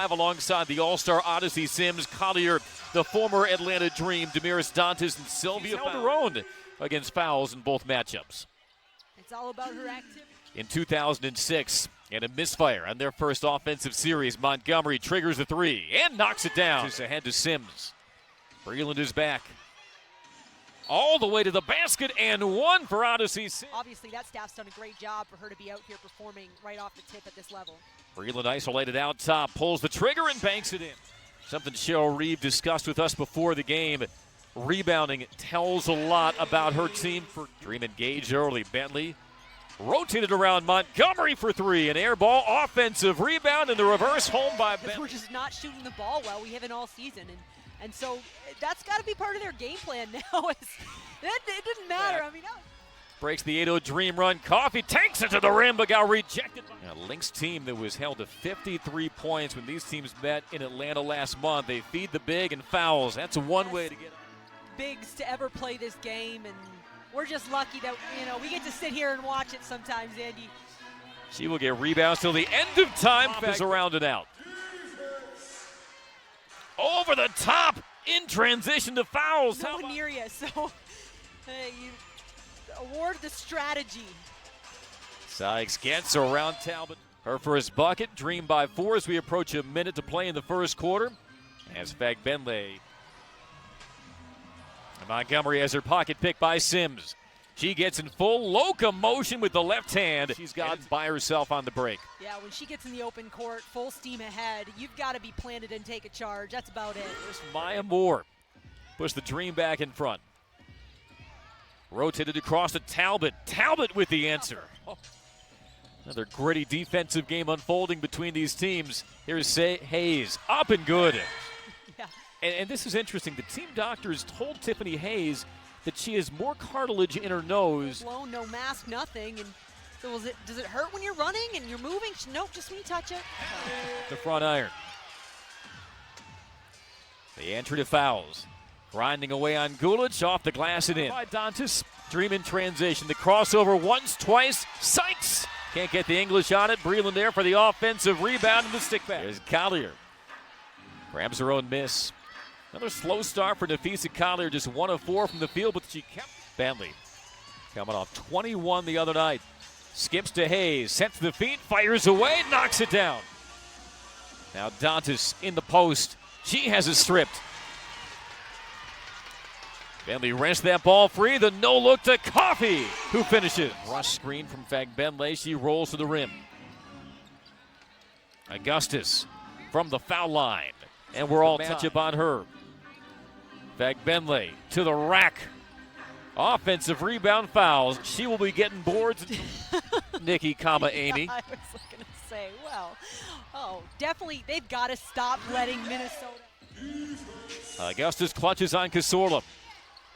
5 alongside the All-Star Odyssey Sims, Collier, the former Atlanta Dream, Damaris Dantas, and Sylvia held her own against fouls in both matchups. It's all about her activity. In 2006, and a misfire on their first offensive series, Montgomery triggers the 3 and knocks it down. It's ahead to Sims. Breland is back. All the way to the basket and 1 for Odyssey. Obviously, that staff's done a great job for her to be out here performing right off the tip at this level. Breland isolated out top, pulls the trigger and banks it in. Something Cheryl Reeve discussed with us before the game. Rebounding tells a lot about her team. For Dream engaged early. Bentley rotated around Montgomery for 3. An air ball, offensive rebound, and the reverse home by Bentley. We're just not shooting the ball well. We haven't all season. And so that's got to be part of their game plan now. It didn't matter. I mean, breaks the 8-0 Dream run. Coffee takes it to the rim, but got rejected. A Lynx team that was held to 53 points when these teams met in Atlanta last month. They feed the big and fouls. That's one way to get it. Bigs to ever play this game, and we're just lucky that, we get to sit here and watch it sometimes, Andy. She will get rebounds till the end of time. Is around and out. Over the top, in transition to fouls. No one near you, so you award the strategy. Sykes gets around Talbot. Her first bucket, Dream by 4 as we approach a minute to play in the first quarter. As Fagbenle. Montgomery has her pocket picked by Sims. She gets in full locomotion with the left hand. She's got by herself on the break. Yeah, when she gets in the open court, full steam ahead, you've got to be planted and take a charge. That's about it. There's Maya Moore. Push the Dream back in front. Rotated across to Talbot. Talbot with the answer. Another gritty defensive game unfolding between these teams. Here's Hayes. Up and good. Yeah. And this is interesting. The team doctors told Tiffany Hayes that she has more cartilage in her nose. Blown, no mask, nothing. And so does it hurt when you're running and you're moving? Nope, just when you touch it. The front iron. The entry to fouls. Grinding away on Gulich, off the glass and in. By Dantas, Dream in transition. The crossover once, twice. Sykes can't get the English on it. Breland there for the offensive rebound and the stick back. There's Collier. Grabs her own miss. Another slow start for Nafisa Collier, just 1 of 4 from the field, but she kept. Bentley coming off 21 the other night. Skips to Hayes, sets the feet, fires away, knocks it down. Now Dantas in the post. She has it stripped. Bentley wrenched that ball free. The no-look to Coffee, who finishes. Rush screen from Fagbenle. She rolls to the rim. Augustus from the foul line. And we're all matchup on her. Fagbenle to the rack. Offensive rebound fouls. She will be getting boards. Nikki, Amy. Yeah, I was going to say, definitely they've got to stop letting Minnesota. Augustus clutches on Casorla.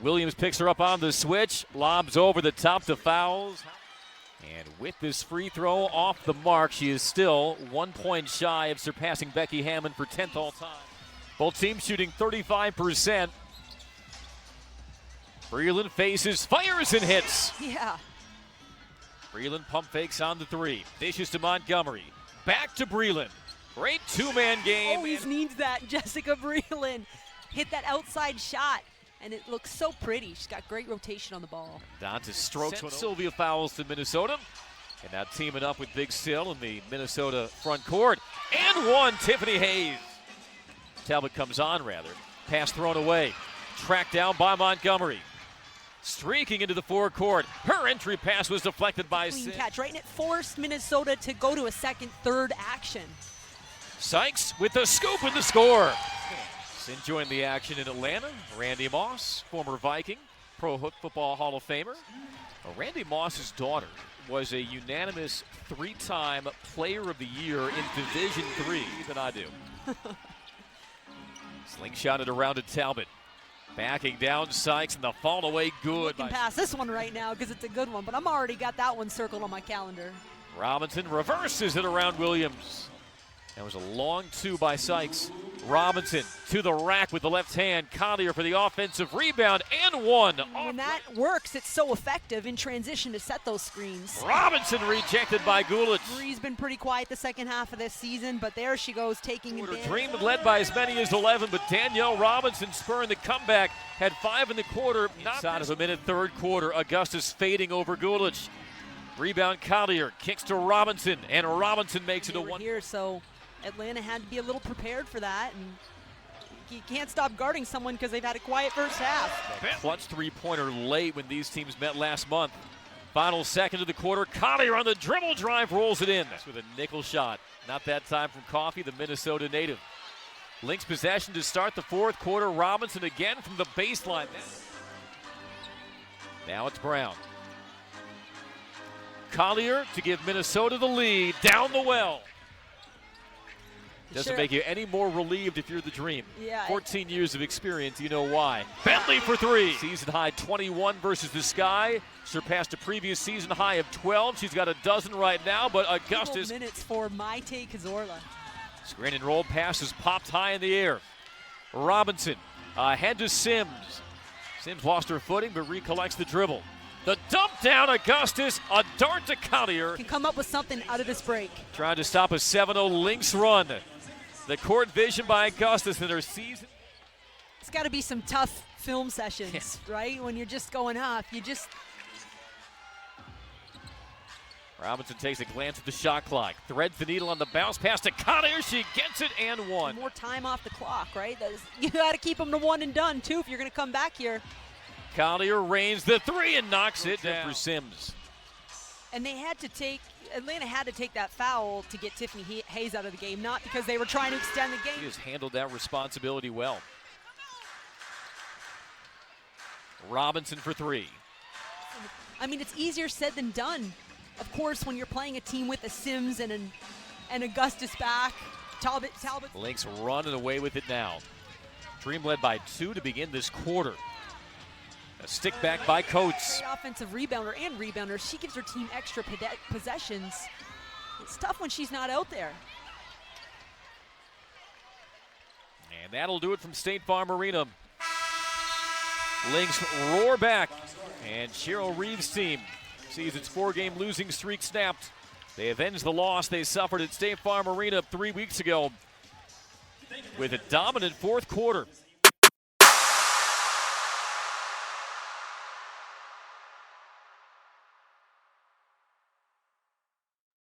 Williams picks her up on the switch. Lobs over the top to fouls. And with this free throw off the mark, she is still 1 point shy of surpassing Becky Hammond for 10th all time. Both teams shooting 35%. Breland faces, fires, and hits. Yeah. Breland pump fakes on the 3. Dishes to Montgomery. Back to Breland. Great two-man game. Always needs that. Jessica Breland hit that outside shot. And it looks so pretty. She's got great rotation on the ball. Dantas strokes when Sylvia fouls to Minnesota. And now teaming up with Big Sill in the Minnesota front court. And 1, Tiffany Hayes. Talbot comes on, rather. Pass thrown away. Tracked down by Montgomery. Streaking into the forecourt. Her entry pass was deflected by Clean Sims. catch, right? And it forced Minnesota to go to a second, third action. Sykes with the scoop and the score. Enjoying the action in Atlanta. Randy Moss, former Viking, Pro Football Hall of Famer. Randy Moss's daughter was a unanimous 3-time Player of the Year in Division III than I do. Slingshotted around to Talbot. Backing down Sykes and the fall away good. I can pass this one right now because it's a good one, but I'm already got that one circled on my calendar. Robinson reverses it around Williams. That was a long 2 by Sykes. Robinson to the rack with the left hand. Collier for the offensive rebound and one. When that works, it's so effective in transition to set those screens. Robinson rejected by Gulich. Marie's been pretty quiet the second half of this season, but there she goes taking advantage. Dream had led by as many as 11, but Danielle Robinson spurring the comeback. Had 5 in the quarter. Inside of a minute, third quarter. Augustus fading over Gulich. Rebound Collier, kicks to Robinson, and Robinson makes it a one. Here, so Atlanta had to be a little prepared for that, and you can't stop guarding someone because they've had a quiet first half. Clutch three-pointer late when these teams met last month. Final second of the quarter, Collier on the dribble drive rolls it in with a nickel shot. Not that time from Coffey, the Minnesota native. Lynx possession to start the fourth quarter. Robinson again from the baseline. Now it's Brown. Collier to give Minnesota the lead down the well. Doesn't make you any more relieved if you're the Dream. Yeah, 14 years of experience, you know why. Bentley for three. Season high 21 versus the Sky. Surpassed a previous season high of 12. She's got a dozen right now, but Augustus. Minutes for Maite Cazorla. Screen and roll pass is popped high in the air. Robinson ahead to Sims. Sims lost her footing but recollects the dribble. The dump down, Augustus, a dart to Collier. Can come up with something out of this break. Trying to stop a 7-0 Lynx run. The court vision by Augustus in her season. It's got to be some tough film sessions, right? When you're just going off, you just... Robinson takes a glance at the shot clock. Threads the needle on the bounce pass to Collier. She gets it and one. More time off the clock, right? You got to keep them to one and done, too, if you're going to come back here. Collier rains the three and knocks it down for Sims. And they had to take, Atlanta had to take that foul to get Tiffany Hayes out of the game, not because they were trying to extend the game. He has handled that responsibility well. Robinson for three. I mean, it's easier said than done. Of course, when you're playing a team with a Sims and an Augustus back, Talbot. Lynx running away with it now. Dream led by 2 to begin this quarter. A stick back by Coates. Offensive rebounder and rebounder. She gives her team extra possessions. It's tough when she's not out there. And that'll do it from State Farm Arena. Lynx roar back. And Cheryl Reeves' team sees its 4-game losing streak snapped. They avenge the loss they suffered at State Farm Arena 3 weeks ago with a dominant fourth quarter.